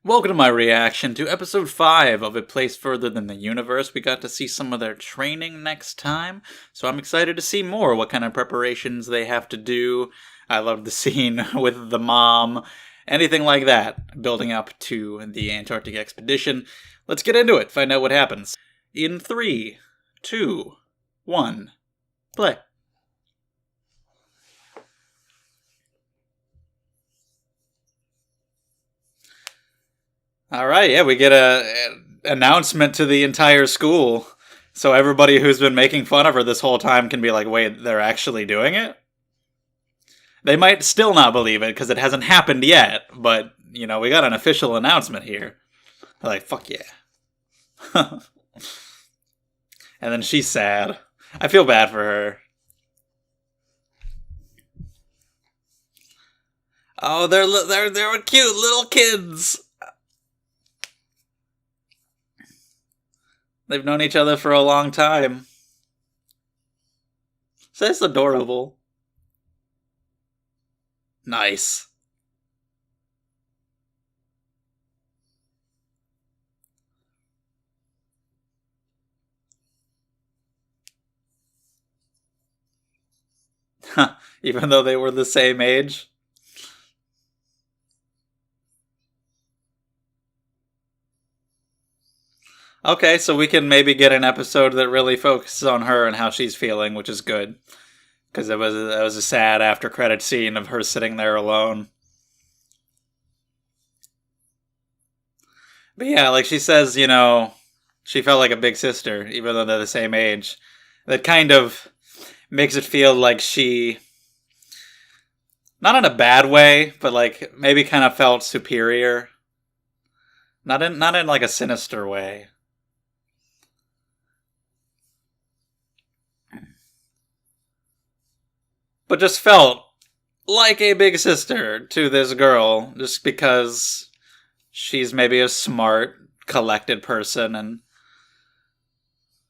Welcome to my reaction to episode 5 of A Place Further Than the Universe. We got to see some of their training next time, so I'm excited to see more what kind of preparations they have to do. I love the scene with the mom, anything like that, building up to the Antarctic expedition. Let's get into it, find out what happens. In 3, 2, 1, play. All right, yeah, we get an announcement to the entire school. So everybody who's been making fun of her this whole time can be like, wait, they're actually doing it? They might still not believe it because it hasn't happened yet, but, we got an official announcement here. They're like, fuck yeah. And then she's sad. I feel bad for her. Oh, they're cute little kids. They've known each other for a long time. So that's adorable. Nice. Even though they were the same age. Okay, so we can maybe get an episode that really focuses on her and how she's feeling, which is good. Because it was a sad after credit scene of her sitting there alone. But yeah, like she says, she felt like a big sister, even though they're the same age. That kind of makes it feel like she, not in a bad way, but like maybe kind of felt superior. Not in like a sinister way. But just felt like a big sister to this girl, just because she's maybe a smart, collected person, and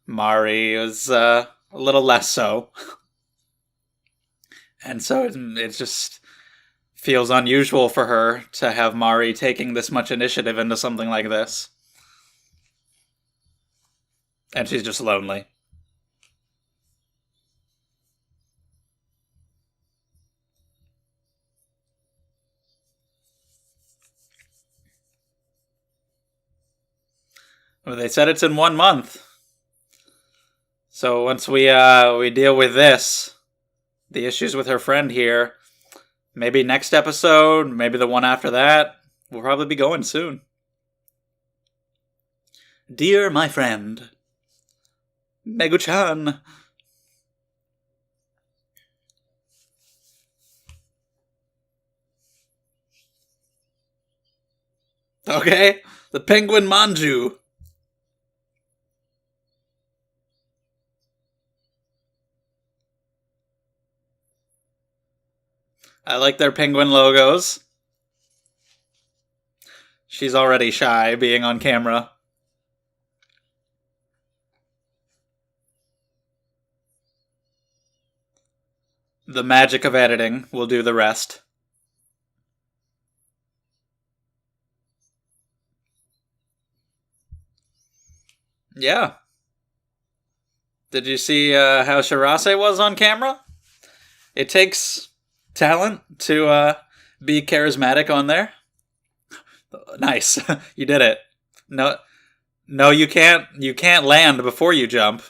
Mari is a little less so. And so it just feels unusual for her to have Mari taking this much initiative into something like this. And she's just lonely. Well, they said it's in 1 month. So once we deal with this, the issues with her friend here, maybe next episode, maybe the one after that, we'll probably be going soon. Dear my friend, Megu-chan. Okay, the penguin manju. I like their penguin logos. She's already shy being on camera. The magic of editing will do the rest. Yeah. Did you see how Shirase was on camera? It takes talent to be charismatic on there. Nice. You did it. No, you can't. You can't land before you jump.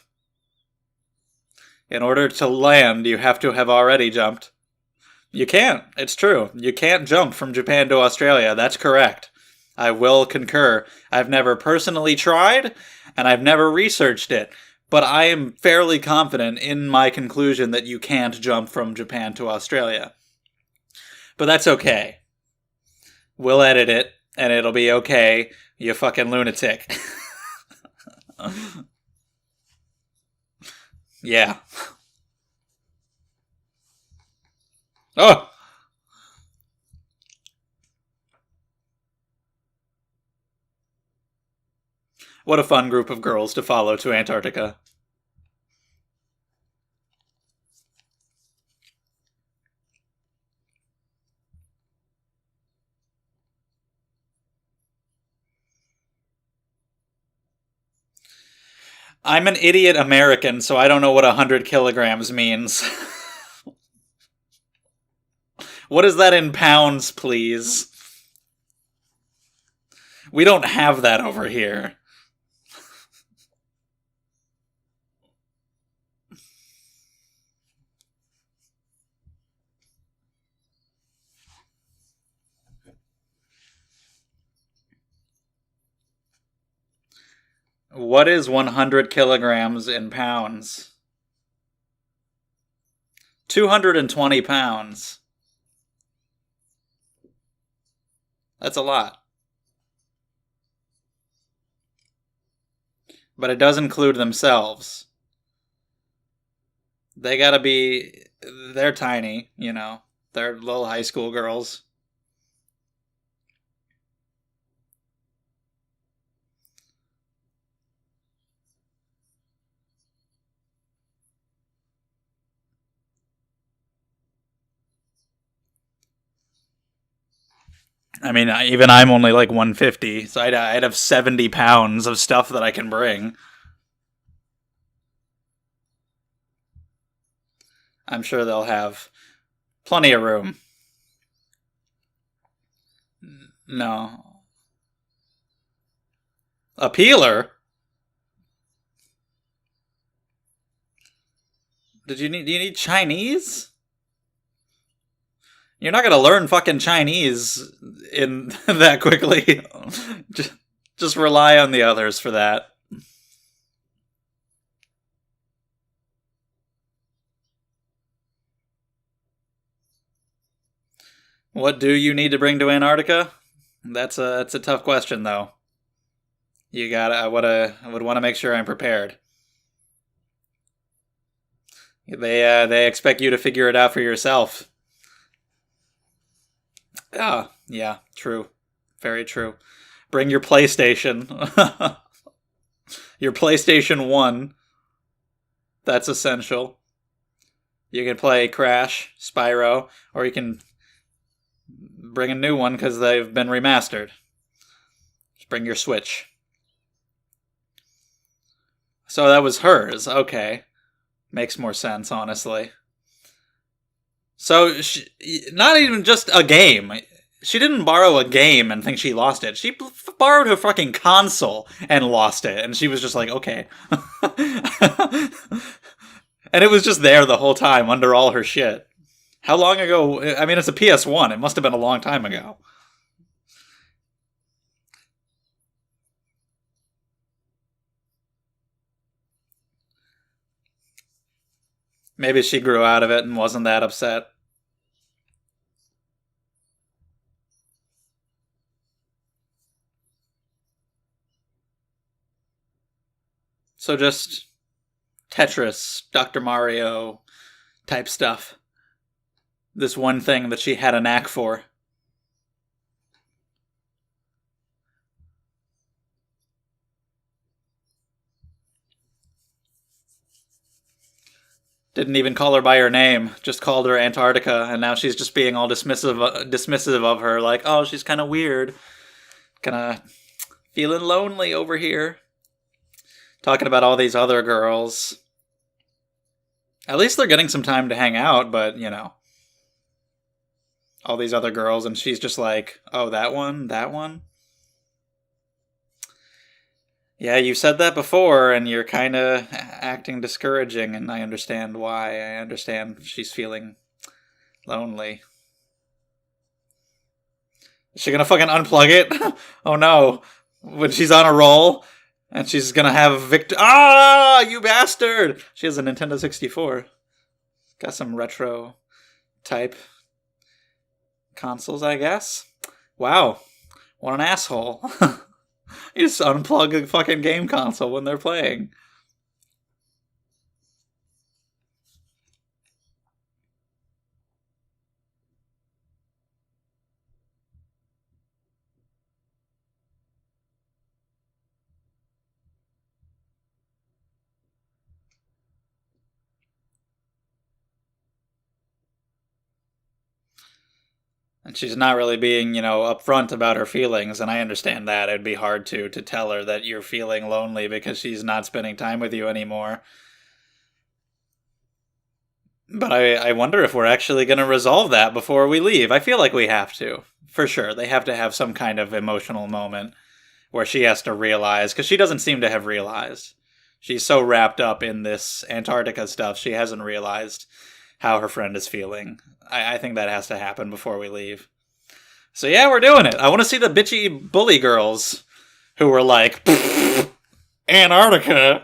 In order to land, you have to have already jumped. You can't. It's true. You can't jump from Japan to Australia. That's correct. I will concur. I've never personally tried, and I've never researched it. But I am fairly confident in my conclusion that you can't jump from Japan to Australia. But that's okay. We'll edit it, and it'll be okay, you fucking lunatic. Yeah. Oh! What a fun group of girls to follow to Antarctica. I'm an idiot American, so I don't know what 100 kilograms means. What is that in pounds, please? We don't have that over here. What is 100 kilograms in pounds? 220 pounds. That's a lot. But it does include themselves. They gotta be. They're tiny, you know. They're little high school girls. I mean, even I'm only like 150, so I'd have 70 pounds of stuff that I can bring. I'm sure they'll have plenty of room. No. A peeler? Do you need Chinese? You're not gonna learn fucking Chinese in that quickly. just, just rely on the others for that. What do you need to bring to Antarctica? That's a tough question though. You gotta I would want to make sure I'm prepared. They expect you to figure it out for yourself. Ah, yeah, true. Very true. Bring your PlayStation. Your PlayStation 1. That's essential. You can play Crash, Spyro, or you can bring a new one because they've been remastered. Just bring your Switch. So that was hers. Okay. Makes more sense, honestly. So, not even just a game. She didn't borrow a game and think she lost it. She borrowed her fucking console and lost it. And she was just like, okay. And it was just there the whole time under all her shit. How long ago? I mean, it's a PS1. It must have been a long time ago. Maybe she grew out of it and wasn't that upset. So just Tetris, Dr. Mario type stuff. This one thing that she had a knack for. Didn't even call her by her name, just called her Antarctica, and now she's just being all dismissive of her, like, oh, she's kind of weird, kind of feeling lonely over here. Talking about all these other girls. At least they're getting some time to hang out, but, you know, all these other girls, and she's just like, oh, that one, that one. Yeah, you said that before, and you're kind of acting discouraging, and I understand why. I understand she's feeling lonely. Is she gonna fucking unplug it? Oh no. When she's on a roll, and she's gonna have Victor. Ah, you bastard! She has a Nintendo 64. Got some retro type consoles, I guess. Wow. What an asshole. You just unplug a fucking game console when they're playing. And she's not really being, upfront about her feelings, and I understand that. It'd be hard to tell her that you're feeling lonely because she's not spending time with you anymore. But I wonder if we're actually going to resolve that before we leave. I feel like we have to. For sure. They have to have some kind of emotional moment where she has to realize, because she doesn't seem to have realized. She's so wrapped up in this Antarctica stuff, she hasn't realized how her friend is feeling. I think that has to happen before we leave. So yeah, we're doing it. I want to see the bitchy bully girls who were like, Antarctica.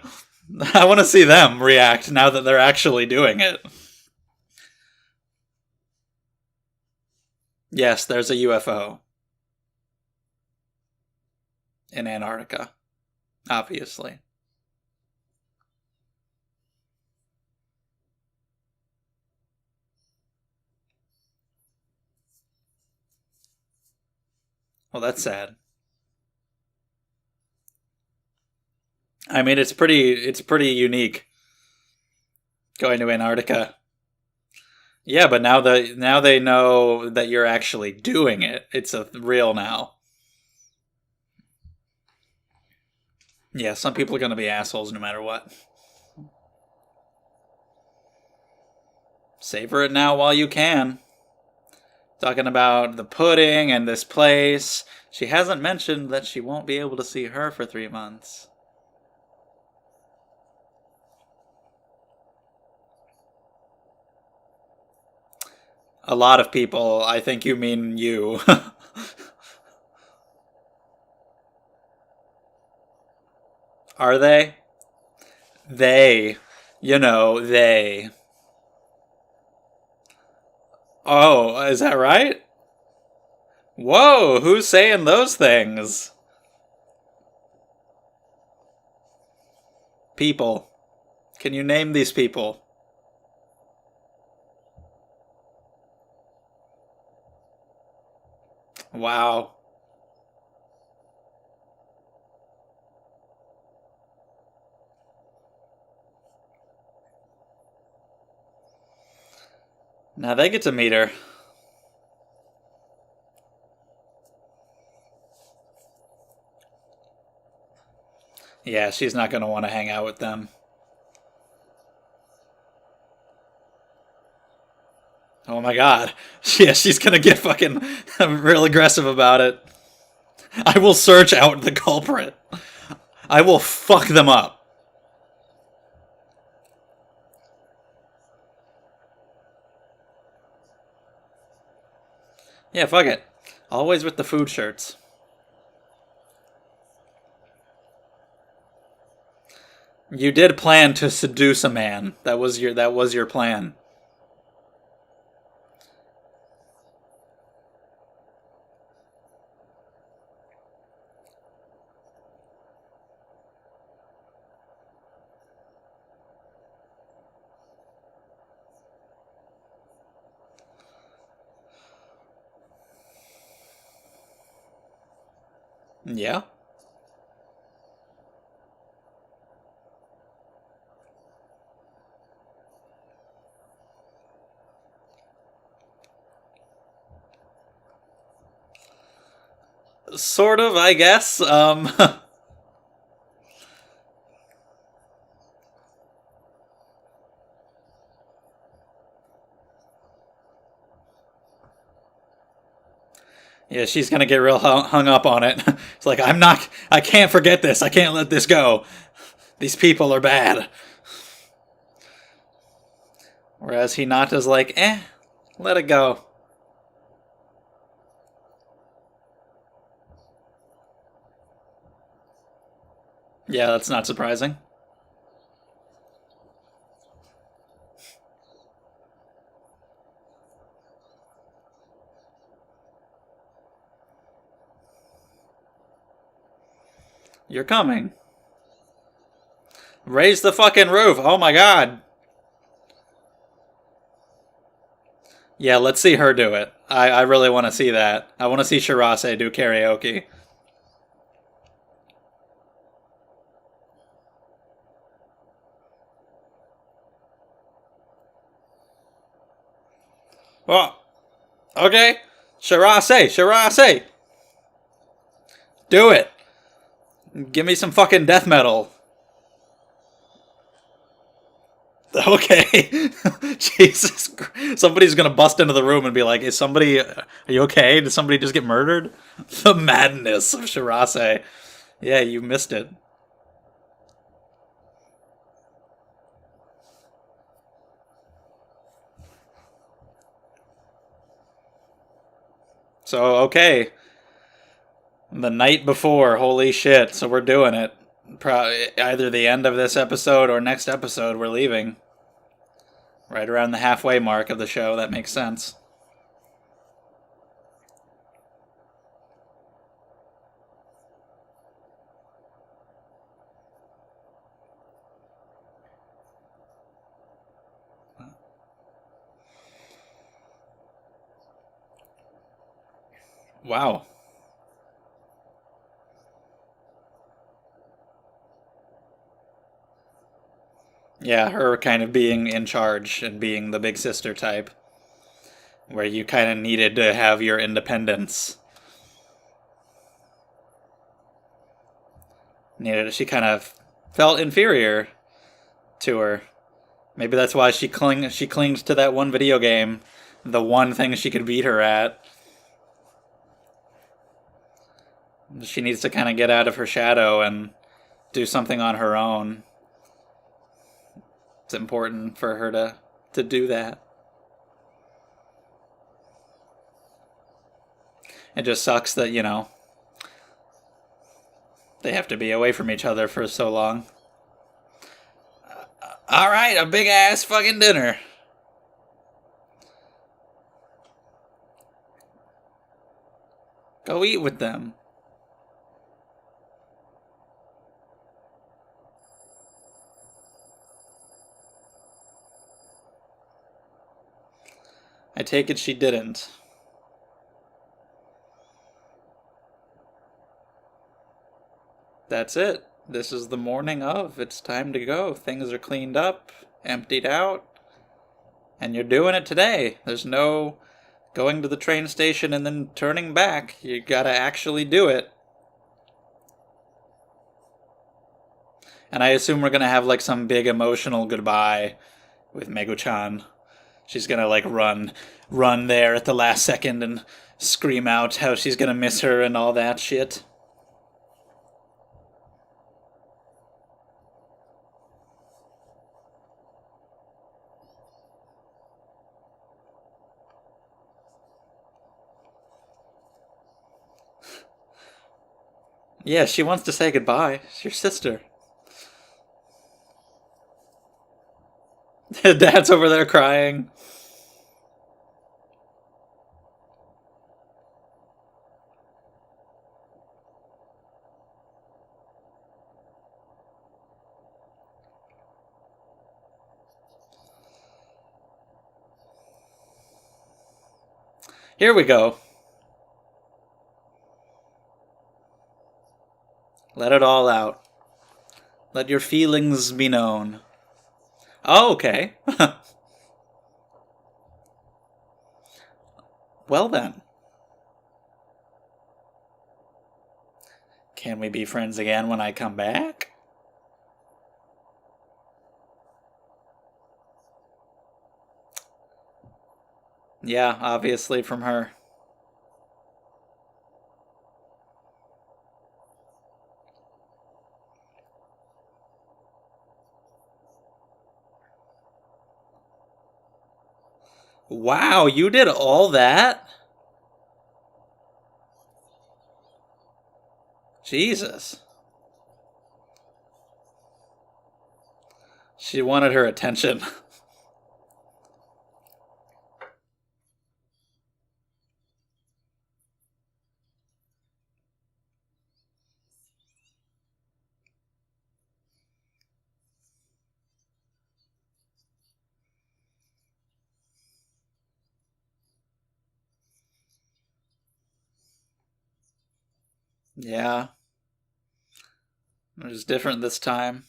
I want to see them react now that they're actually doing it. Yes, there's a UFO in Antarctica, obviously. Well, that's sad. I mean, it's pretty unique going to Antarctica. Yeah, but now they know that you're actually doing it. It's a real now. Yeah, some people are going to be assholes no matter what. Savor it now while you can. Talking about the pudding and this place. She hasn't mentioned that she won't be able to see her for 3 months. A lot of people, I think you mean you. Are they? They. They. Oh, is that right? Whoa, who's saying those things? People. Can you name these people? Wow. Now they get to meet her. Yeah, she's not going to want to hang out with them. Oh my god. Yeah, she's going to get fucking real aggressive about it. I will search out the culprit. I will fuck them up. Yeah, fuck it. Always with the food shirts. You did plan to seduce a man. That was your plan. Yeah. Sort of, I guess. Yeah, she's gonna get real hung up on it. It's like, I can't forget this. I can't let this go. These people are bad. Whereas Hinata's like, let it go. Yeah, that's not surprising. You're coming. Raise the fucking roof. Oh my god. Yeah, let's see her do it. I really want to see that. I want to see Shirase do karaoke. Well, okay. Shirase! Shirase! Do it! Give me some fucking death metal. Okay. Jesus. Somebody's gonna bust into the room and be like, is somebody... Are you okay? Did somebody just get murdered? The madness of Shirase. Yeah, you missed it. So, okay. The night before, holy shit. So we're doing it. Either the end of this episode or next episode, we're leaving. Right around the halfway mark of the show, that makes sense. Wow. Yeah, her kind of being in charge and being the big sister type, where you kind of needed to have your independence. She kind of felt inferior to her. Maybe that's why she clings to that one video game, the one thing she could beat her at. She needs to kind of get out of her shadow and do something on her own. It's important for her to do that. It just sucks that, they have to be away from each other for so long. Alright, a big ass fucking dinner. Go eat with them. I take it she didn't. That's it. This is the morning of. It's time to go. Things are cleaned up, emptied out, and you're doing it today. There's no going to the train station and then turning back. You gotta actually do it. And I assume we're gonna have like some big emotional goodbye with Megu-chan. She's gonna like run there at the last second and scream out how she's gonna miss her and all that shit. Yeah, she wants to say goodbye. It's your sister. Dad's over there crying. Here we go. Let it all out. Let your feelings be known. Oh, okay. Well then. Can we be friends again when I come back? Yeah, obviously from her. Wow, you did all that? Jesus. She wanted her attention. Yeah. It was different this time.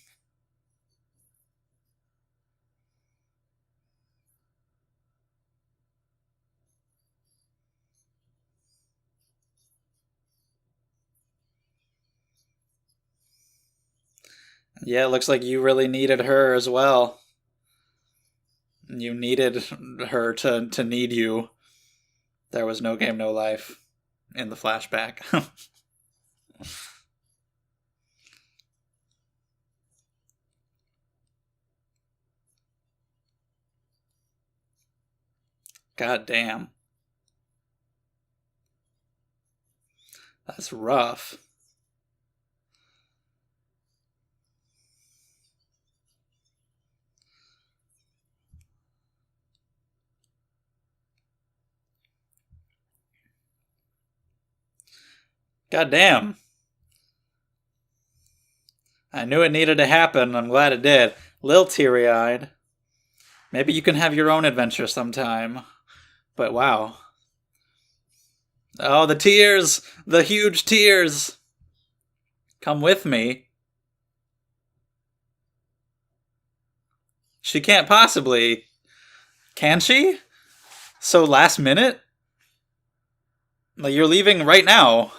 Yeah, it looks like you really needed her as well. You needed her to need you. There was no game, no life in the flashback. God damn. That's rough. God damn. I knew it needed to happen. I'm glad it did. Lil teary eyed. Maybe you can have your own adventure sometime. But wow. Oh, the tears! The huge tears! Come with me. She can't possibly. Can she? So last minute? Like, you're leaving right now.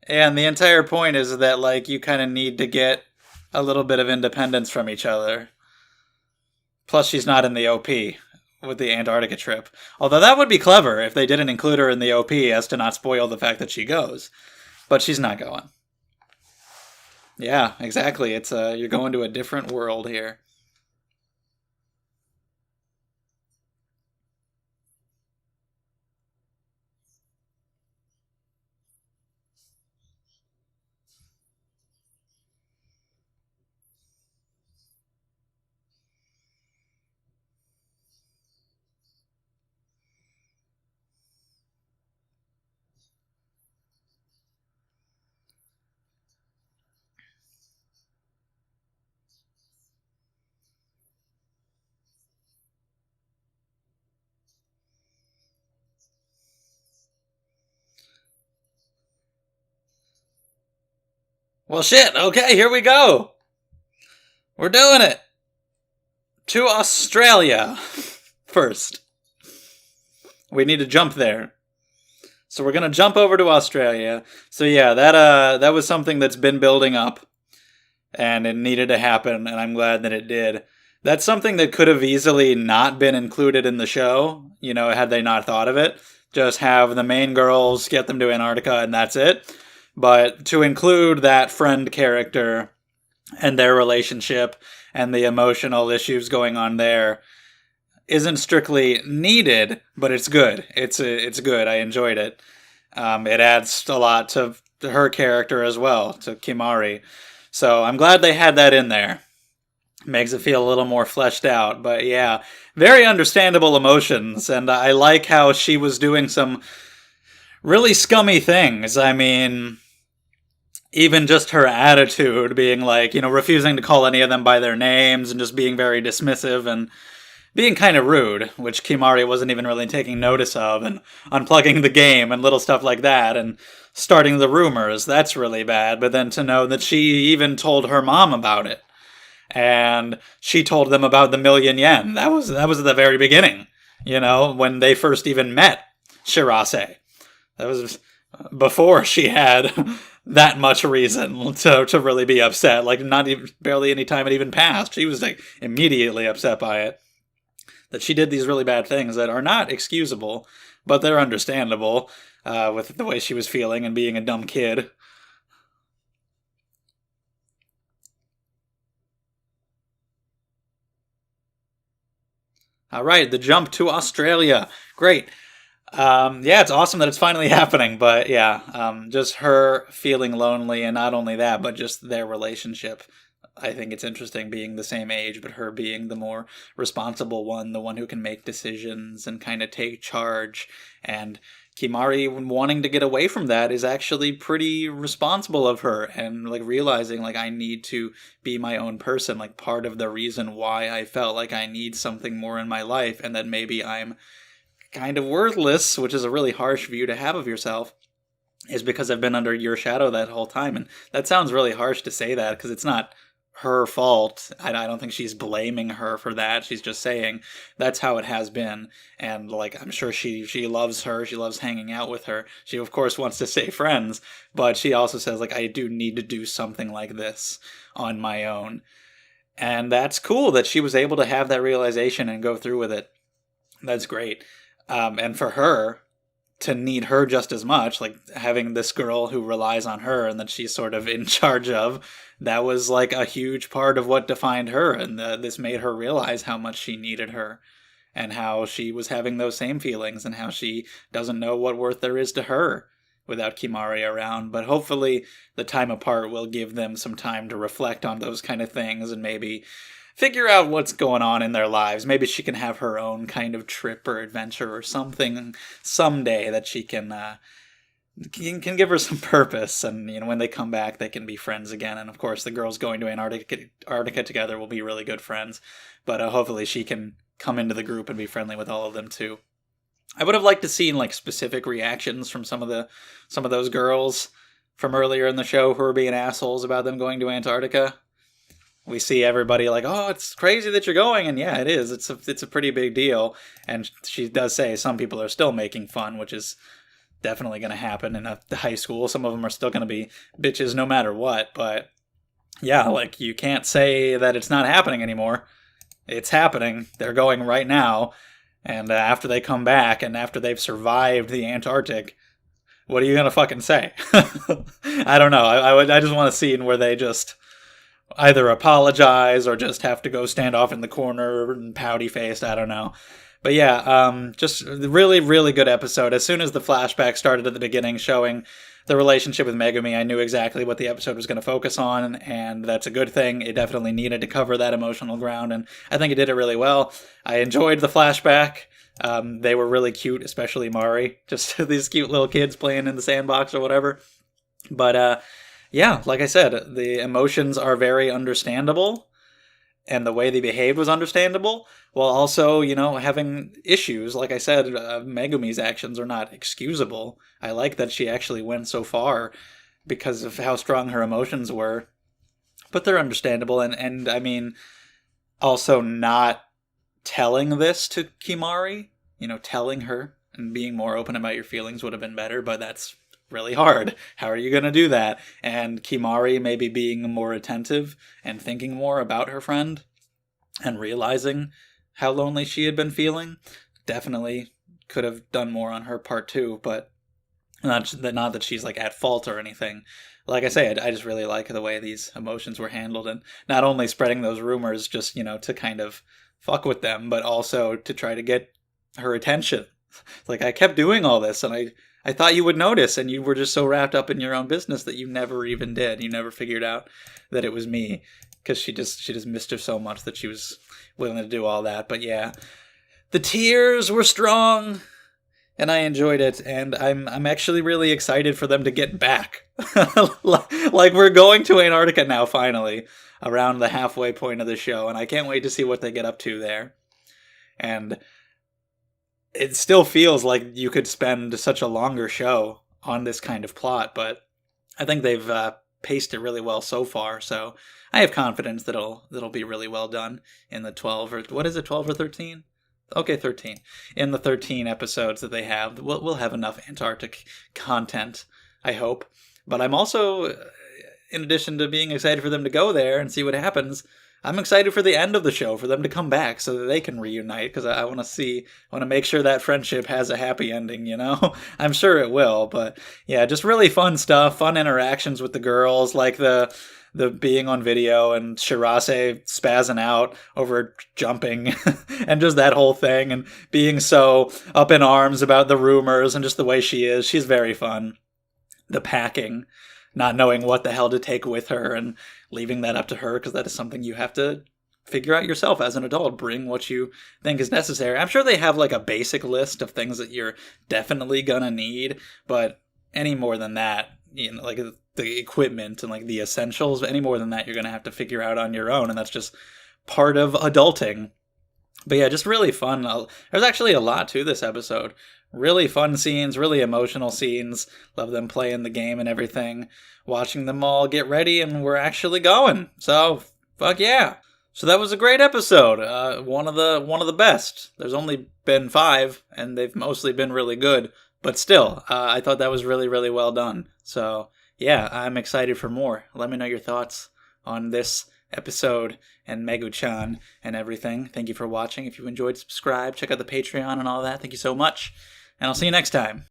And the entire point is that, like, you kind of need to get a little bit of independence from each other. Plus, she's not in the OP with the Antarctica trip. Although that would be clever if they didn't include her in the OP as to not spoil the fact that she goes. But she's not going. Yeah, exactly. It's you're going to a different world here. Well, shit. Okay, here we go. We're doing it. To Australia first. We need to jump there. So we're gonna jump over to Australia. So yeah, that was something that's been building up, and it needed to happen, and I'm glad that it did. That's something that could have easily not been included in the show, had they not thought of it. Just have the Maine Girls, get them to Antarctica, and that's it. But to include that friend character and their relationship and the emotional issues going on there isn't strictly needed, but it's good. It's good. I enjoyed it. It adds a lot to her character as well, to Kimari. So I'm glad they had that in there. Makes it feel a little more fleshed out. But yeah, very understandable emotions, and I like how she was doing some really scummy things. I mean, even just her attitude, being like, refusing to call any of them by their names and just being very dismissive and being kind of rude, which Kimari wasn't even really taking notice of, and unplugging the game and little stuff like that, and starting the rumors, that's really bad. But then to know that she even told her mom about it, and she told them about the $1,000,000 yen. That was at the very beginning, when they first even met Shirase. That was before she had that much reason to really be upset. Like, not even barely any time it even passed. She was like immediately upset by it. That she did these really bad things that are not excusable, but they're understandable with the way she was feeling and being a dumb kid. All right, the jump to Australia. Great. Yeah, it's awesome that it's finally happening, but yeah, just her feeling lonely, and not only that, but just their relationship. I think it's interesting being the same age, but her being the more responsible one, the one who can make decisions and kind of take charge. And Kimari wanting to get away from that is actually pretty responsible of her, and like realizing like I need to be my own person. Like part of the reason why I felt like I need something more in my life, and that maybe I'm kind of worthless, which is a really harsh view to have of yourself, is because I've been under your shadow that whole time. And that sounds really harsh to say that, because it's not her fault. I don't think she's blaming her for that. She's just saying that's how it has been. And like, I'm sure she loves her. She loves hanging out with her. She of course wants to stay friends, but she also says like, I do need to do something like this on my own. And that's cool that she was able to have that realization and go through with it. That's great. And for her to need her just as much, like having this girl who relies on her and that she's sort of in charge of, that was like a huge part of what defined her. And this made her realize how much she needed her and how she was having those same feelings and how she doesn't know what worth there is to her without Kimari around. But hopefully the time apart will give them some time to reflect on those kind of things and maybe figure out what's going on in their lives. Maybe she can have her own kind of trip or adventure or something someday that she can give her some purpose. And when they come back, they can be friends again. And of course, the girls going to Antarctica together will be really good friends. But hopefully she can come into the group and be friendly with all of them too. I would have liked to see like specific reactions from some of those girls from earlier in the show who were being assholes about them going to Antarctica. We see everybody like, oh, it's crazy that you're going. And yeah, it is. It's a pretty big deal. And she does say some people are still making fun, which is definitely going to happen in a high school. Some of them are still going to be bitches no matter what. But yeah, like you can't say that it's not happening anymore. It's happening. They're going right now. And after they come back and after they've survived the Antarctic, what are you going to fucking say? I don't know. I just want a scene where they just either apologize or just have to go stand off in the corner and pouty faced. I don't know. But yeah, just really, really good episode. As soon as the flashback started at the beginning showing the relationship with Megumi, I knew exactly what the episode was going to focus on, and that's a good thing. It definitely needed to cover that emotional ground, and I think it did it really well. I enjoyed the flashback. They were really cute, especially Mari. Just these cute little kids playing in the sandbox or whatever. But yeah, like I said, the emotions are very understandable, and the way they behaved was understandable, while also, having issues. Like I said, Megumi's actions are not excusable. I like that she actually went so far because of how strong her emotions were, but they're understandable, and I mean, also not telling this to Kimari, telling her and being more open about your feelings would have been better, but that's really hard. How are you going to do that? And Kimari maybe being more attentive and thinking more about her friend and realizing how lonely she had been feeling definitely could have done more on her part too, but not that she's like at fault or anything. Like I say, I just really like the way these emotions were handled, and not only spreading those rumors just, to kind of fuck with them, but also to try to get her attention. Like, I kept doing all this, and I thought you would notice, and you were just so wrapped up in your own business that you never even did. You never figured out that it was me, because she just missed her so much that she was willing to do all that. But yeah, the tears were strong, and I enjoyed it, and I'm actually really excited for them to get back. Like, we're going to Antarctica now, finally, around the halfway point of the show, and I can't wait to see what they get up to there. And it still feels like you could spend such a longer show on this kind of plot, but I think they've paced it really well so far, so I have confidence that it'll be really well done in the 12 or 13? Okay, 13. In the 13 episodes that they have, we'll have enough Antarctic content, I hope. But I'm also, in addition to being excited for them to go there and see what happens, I'm excited for the end of the show, for them to come back so that they can reunite, because I want to make sure that friendship has a happy ending, I'm sure it will, but yeah, just really fun stuff, fun interactions with the girls, like the being on video and Shirase spazzing out over jumping and just that whole thing and being so up in arms about the rumors and just the way she is. She's very fun. The packing, not knowing what the hell to take with her and leaving that up to her, because that is something you have to figure out yourself as an adult. Bring what you think is necessary. I'm sure they have like a basic list of things that you're definitely gonna need, but any more than that, like the equipment and like the essentials, any more than that you're gonna have to figure out on your own, and that's just part of adulting. But yeah, just really fun. There's actually a lot to this episode. Really fun scenes, really emotional scenes. Love them playing the game and everything. Watching them all get ready, and we're actually going. So Fuck yeah. So that was a great episode. One of the best. There's only been 5, and they've mostly been really good. But still, I thought that was really, really well done. So yeah, I'm excited for more. Let me know your thoughts on this episode and Megu-chan and everything. Thank you for watching. If you enjoyed, subscribe. Check out the Patreon and all that. Thank you so much. And I'll see you next time.